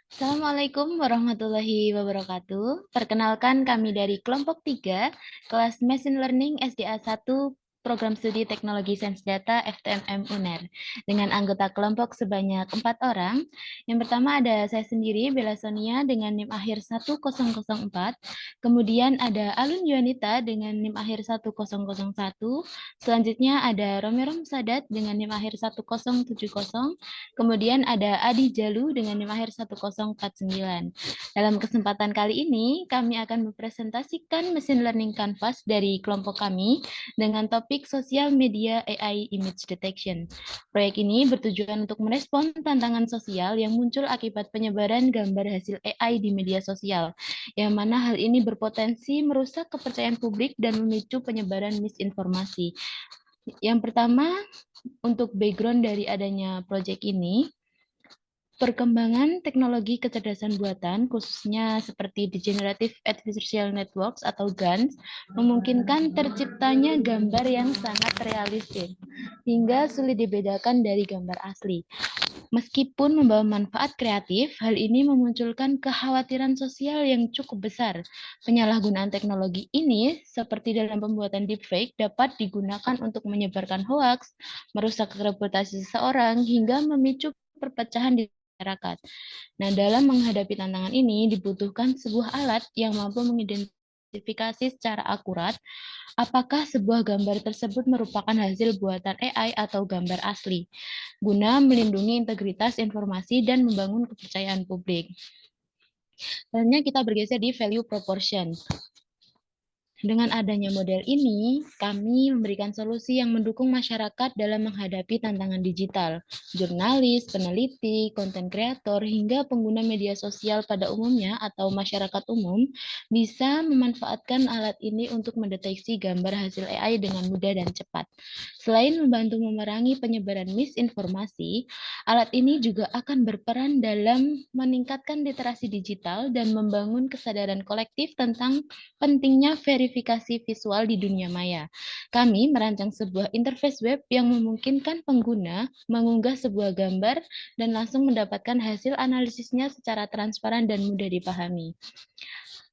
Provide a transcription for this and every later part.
Assalamualaikum warahmatullahi wabarakatuh. Perkenalkan kami dari kelompok 3, kelas Machine Learning SDA 1, Program Studi Teknologi Sains Data FTMM UNER, dengan anggota kelompok sebanyak 4 orang. Yang pertama ada saya sendiri, Bella Sonia, dengan NIM akhir 1004. Kemudian ada Alun Yuanita dengan NIM akhir 1001. Selanjutnya ada Romero Musadat dengan NIM akhir 1070. Kemudian ada Adi Jalu dengan NIM akhir 1049. Dalam kesempatan kali ini, kami akan mempresentasikan Machine Learning Canvas dari kelompok kami dengan topik Social Media AI Image Detection. Proyek ini bertujuan untuk merespon tantangan sosial yang muncul akibat penyebaran gambar hasil AI di media sosial, yang mana hal ini berpotensi merusak kepercayaan publik dan memicu penyebaran misinformasi. Yang pertama, untuk background dari adanya proyek ini, perkembangan teknologi kecerdasan buatan, khususnya seperti Generative Artificial Networks atau GANs, memungkinkan terciptanya gambar yang sangat realistis, hingga sulit dibedakan dari gambar asli. Meskipun membawa manfaat kreatif, hal ini memunculkan kekhawatiran sosial yang cukup besar. Penyalahgunaan teknologi ini, seperti dalam pembuatan deepfake, dapat digunakan untuk menyebarkan hoaks, merusak reputasi seseorang, hingga memicu perpecahan di masyarakat. Nah, dalam menghadapi tantangan ini dibutuhkan sebuah alat yang mampu mengidentifikasi secara akurat apakah sebuah gambar tersebut merupakan hasil buatan AI atau gambar asli, guna melindungi integritas informasi dan membangun kepercayaan publik. Selanjutnya kita bergeser di value proportion. Dengan adanya model ini, kami memberikan solusi yang mendukung masyarakat dalam menghadapi tantangan digital. Jurnalis, peneliti, konten kreator, hingga pengguna media sosial pada umumnya atau masyarakat umum bisa memanfaatkan alat ini untuk mendeteksi gambar hasil AI dengan mudah dan cepat. Selain membantu memerangi penyebaran misinformasi, alat ini juga akan berperan dalam meningkatkan literasi digital dan membangun kesadaran kolektif tentang pentingnya verifikasi visual di dunia maya. Kami merancang sebuah interface web yang memungkinkan pengguna mengunggah sebuah gambar dan langsung mendapatkan hasil analisisnya secara transparan dan mudah dipahami.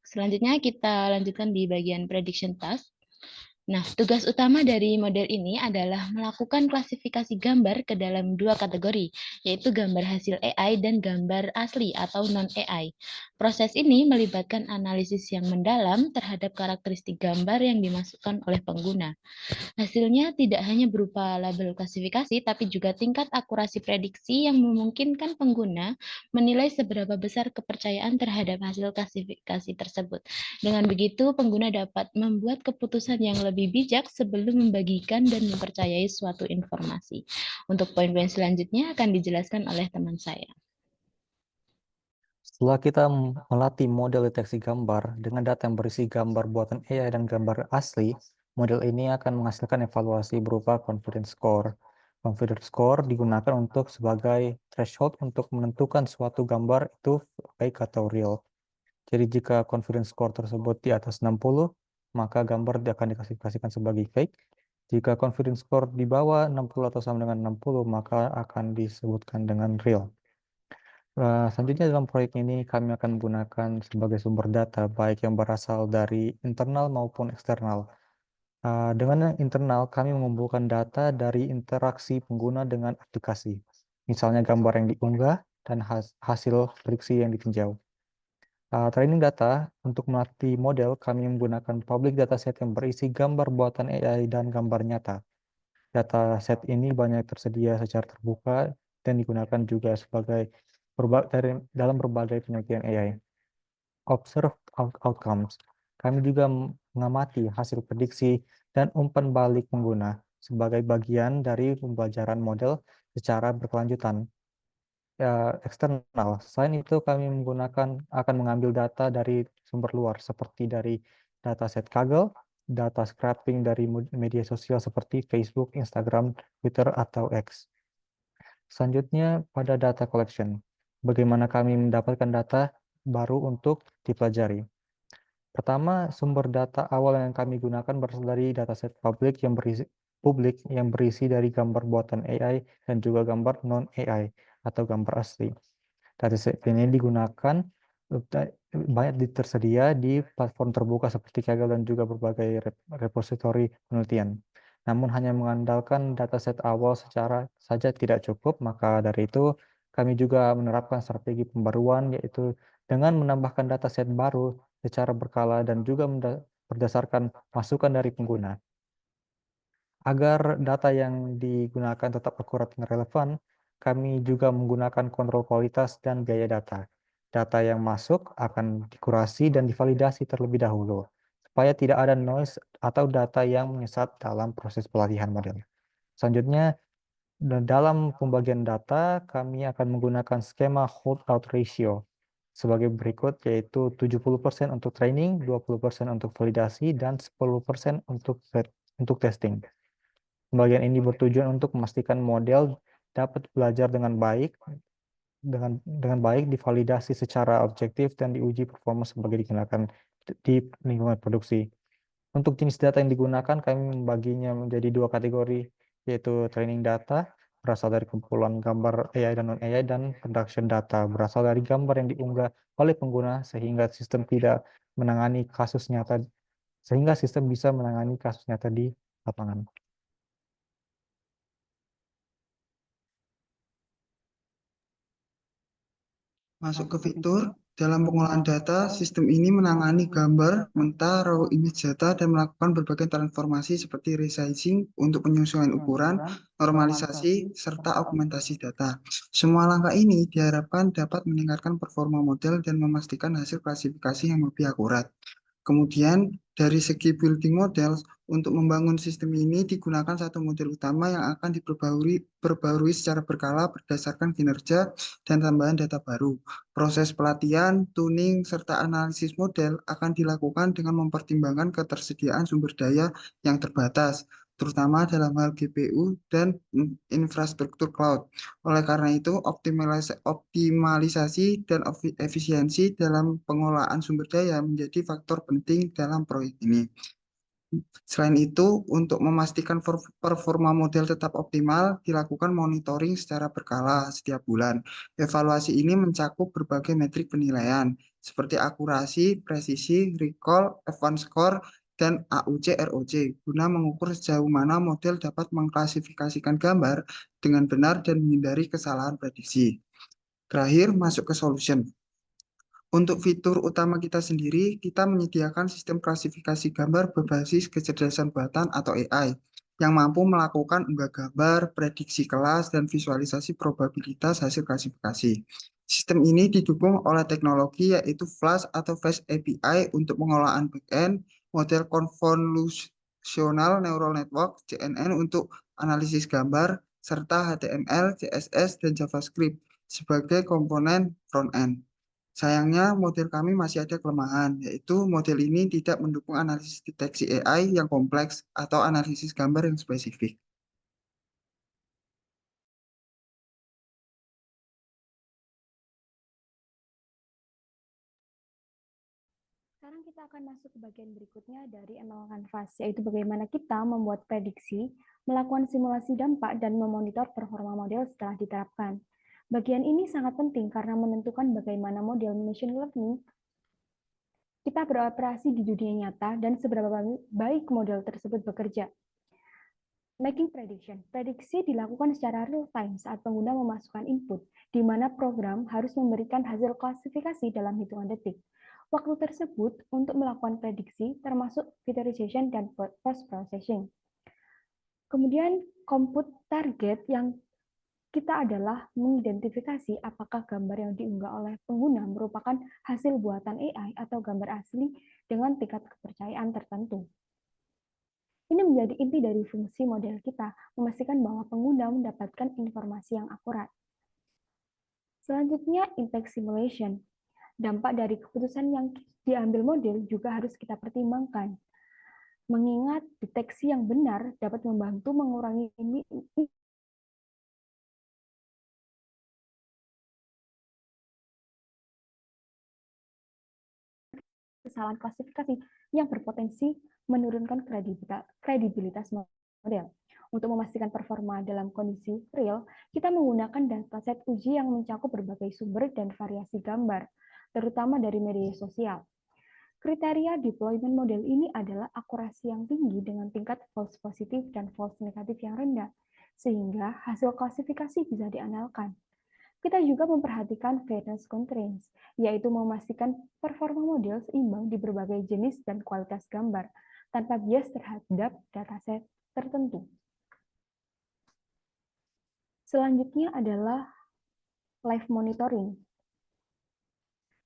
Selanjutnya kita lanjutkan di bagian prediction task. Nah, tugas utama dari model ini adalah melakukan klasifikasi gambar ke dalam dua kategori, yaitu gambar hasil AI dan gambar asli atau non-AI. Proses ini melibatkan analisis yang mendalam terhadap karakteristik gambar yang dimasukkan oleh pengguna. Hasilnya tidak hanya berupa label klasifikasi, tapi juga tingkat akurasi prediksi yang memungkinkan pengguna menilai seberapa besar kepercayaan terhadap hasil klasifikasi tersebut. Dengan begitu, pengguna dapat membuat keputusan yang lebih bijak sebelum membagikan dan mempercayai suatu informasi. Untuk poin-poin selanjutnya akan dijelaskan oleh teman saya. Setelah kita melatih model deteksi gambar dengan data yang berisi gambar buatan AI dan gambar asli, model ini akan menghasilkan evaluasi berupa confidence score. Confidence score digunakan untuk sebagai threshold untuk menentukan suatu gambar itu fake atau real. Jadi jika confidence score tersebut di atas 60, maka gambar akan diklasifikasikan sebagai fake. Jika confidence score di bawah 60 atau sama dengan 60, maka akan disebutkan dengan real. Selanjutnya dalam proyek ini kami akan menggunakan sebagai sumber data baik yang berasal dari internal maupun eksternal. Dengan yang internal, kami mengumpulkan data dari interaksi pengguna dengan aplikasi, misalnya gambar yang diunggah dan hasil prediksi yang ditinjau. Training data untuk melatih model, kami menggunakan public dataset yang berisi gambar buatan AI dan gambar nyata. Dataset ini banyak tersedia secara terbuka dan digunakan juga sebagai dalam berbagai penelitian AI. Observed outcomes. Kami juga mengamati hasil prediksi dan umpan balik pengguna sebagai bagian dari pembelajaran model secara berkelanjutan. Eksternal. Selain itu, kami akan mengambil data dari sumber luar seperti dari dataset Kaggle, data scraping dari media sosial seperti Facebook, Instagram, Twitter, atau X. Selanjutnya pada data collection. Bagaimana kami mendapatkan data baru untuk dipelajari. Pertama, sumber data awal yang kami gunakan berasal dari dataset publik yang berisi dari gambar buatan AI dan juga gambar non-AI atau gambar asli. Dataset ini digunakan banyak tersedia di platform terbuka seperti Kaggle dan juga berbagai repositori penelitian. Namun hanya mengandalkan dataset awal secara saja tidak cukup, maka dari itu kami juga menerapkan strategi pembaruan yaitu dengan menambahkan dataset baru secara berkala dan juga berdasarkan masukan dari pengguna. Agar data yang digunakan tetap akurat dan relevan, kami juga menggunakan kontrol kualitas dan biaya data. Data yang masuk akan dikurasi dan divalidasi terlebih dahulu, supaya tidak ada noise atau data yang menyesat dalam proses pelatihan model. Selanjutnya, dalam pembagian data, kami akan menggunakan skema holdout ratio sebagai berikut, yaitu 70% untuk training, 20% untuk validasi, dan 10% untuk testing. Pembagian ini bertujuan untuk memastikan model dapat belajar dengan baik, divalidasi secara objektif, dan diuji performa sebagai digunakan di lingkungan produksi. Untuk jenis data yang digunakan, kami membaginya menjadi dua kategori, yaitu training data, berasal dari kumpulan gambar AI dan non-AI, dan production data, berasal dari gambar yang diunggah oleh pengguna sehingga sistem bisa menangani kasus nyata di lapangan. Masuk ke fitur, dalam pengolahan data, sistem ini menangani gambar, mentah, raw image data, dan melakukan berbagai transformasi seperti resizing untuk penyesuaian ukuran, normalisasi, serta augmentasi data. Semua langkah ini diharapkan dapat meningkatkan performa model dan memastikan hasil klasifikasi yang lebih akurat. Kemudian dari segi building model, untuk membangun sistem ini digunakan satu model utama yang akan diperbarui secara berkala berdasarkan kinerja dan tambahan data baru. Proses pelatihan, tuning, serta analisis model akan dilakukan dengan mempertimbangkan ketersediaan sumber daya yang terbatas, terutama dalam hal GPU dan infrastruktur cloud. Oleh karena itu, optimalisasi dan efisiensi dalam pengolahan sumber daya menjadi faktor penting dalam proyek ini. Selain itu, untuk memastikan performa model tetap optimal, dilakukan monitoring secara berkala setiap bulan. Evaluasi ini mencakup berbagai metrik penilaian, seperti akurasi, presisi, recall, F1 score, dan AUC-ROC, guna mengukur sejauh mana model dapat mengklasifikasikan gambar dengan benar dan menghindari kesalahan prediksi. Terakhir, masuk ke solution. Untuk fitur utama kita sendiri, kita menyediakan sistem klasifikasi gambar berbasis kecerdasan buatan atau AI yang mampu melakukan unggah gambar, prediksi kelas, dan visualisasi probabilitas hasil klasifikasi. Sistem ini didukung oleh teknologi yaitu Flash atau Fast API untuk pengolahan backend, model convolutional neural network CNN untuk analisis gambar, serta HTML, CSS, dan JavaScript sebagai komponen front-end. Sayangnya, model kami masih ada kelemahan, yaitu model ini tidak mendukung analisis deteksi AI yang kompleks atau analisis gambar yang spesifik. Sekarang kita akan masuk ke bagian berikutnya dari ML Canvas, yaitu bagaimana kita membuat prediksi, melakukan simulasi dampak, dan memonitor performa model setelah diterapkan. Bagian ini sangat penting karena menentukan bagaimana model machine learning kita beroperasi di dunia nyata dan seberapa baik model tersebut bekerja. Making prediction. Prediksi dilakukan secara real time saat pengguna memasukkan input, di mana program harus memberikan hasil klasifikasi dalam hitungan detik. Waktu tersebut untuk melakukan prediksi termasuk visualization dan post-processing. Kemudian compute target yang kita adalah mengidentifikasi apakah gambar yang diunggah oleh pengguna merupakan hasil buatan AI atau gambar asli dengan tingkat kepercayaan tertentu. Ini menjadi inti dari fungsi model kita, memastikan bahwa pengguna mendapatkan informasi yang akurat. Selanjutnya, impact simulation. Dampak dari keputusan yang diambil model juga harus kita pertimbangkan. Mengingat deteksi yang benar dapat membantu mengurangi kesalahan klasifikasi yang berpotensi menurunkan kredibilitas model. Untuk memastikan performa dalam kondisi real, kita menggunakan dataset uji yang mencakup berbagai sumber dan variasi gambar, terutama dari media sosial. Kriteria deployment model ini adalah akurasi yang tinggi dengan tingkat false positif dan false negatif yang rendah, sehingga hasil klasifikasi bisa diandalkan. Kita juga memperhatikan fairness constraints, yaitu memastikan performa model seimbang di berbagai jenis dan kualitas gambar, tanpa bias terhadap dataset tertentu. Selanjutnya adalah live monitoring.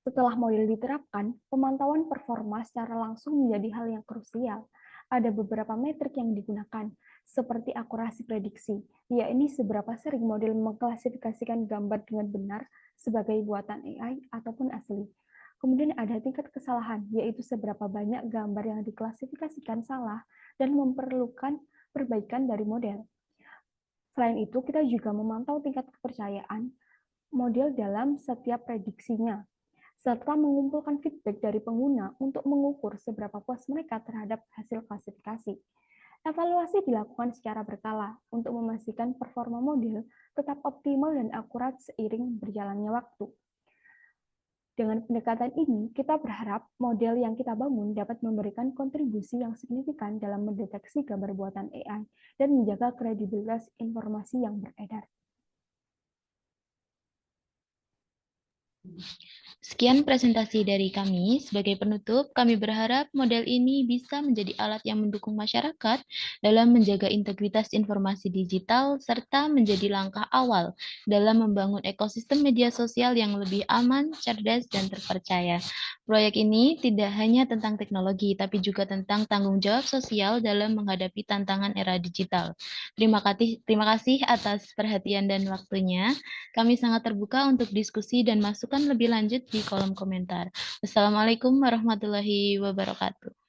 Setelah model diterapkan, pemantauan performa secara langsung menjadi hal yang krusial. Ada beberapa metrik yang digunakan, seperti akurasi prediksi, yakni seberapa sering model mengklasifikasikan gambar dengan benar sebagai buatan AI ataupun asli. Kemudian ada tingkat kesalahan, yaitu seberapa banyak gambar yang diklasifikasikan salah dan memerlukan perbaikan dari model. Selain itu, kita juga memantau tingkat kepercayaan model dalam setiap prediksinya, serta mengumpulkan feedback dari pengguna untuk mengukur seberapa puas mereka terhadap hasil klasifikasi. Evaluasi dilakukan secara berkala untuk memastikan performa model tetap optimal dan akurat seiring berjalannya waktu. Dengan pendekatan ini, kita berharap model yang kita bangun dapat memberikan kontribusi yang signifikan dalam mendeteksi gambar buatan AI dan menjaga kredibilitas informasi yang beredar. Sekian presentasi dari kami. Sebagai penutup, kami berharap model ini bisa menjadi alat yang mendukung masyarakat dalam menjaga integritas informasi digital serta menjadi langkah awal dalam membangun ekosistem media sosial yang lebih aman, cerdas, dan terpercaya. Proyek ini tidak hanya tentang teknologi, tapi juga tentang tanggung jawab sosial dalam menghadapi tantangan era digital. Terima kasih atas perhatian dan waktunya. Kami sangat terbuka untuk diskusi dan masukan lebih lanjut di kolom komentar. Wassalamualaikum warahmatullahi wabarakatuh.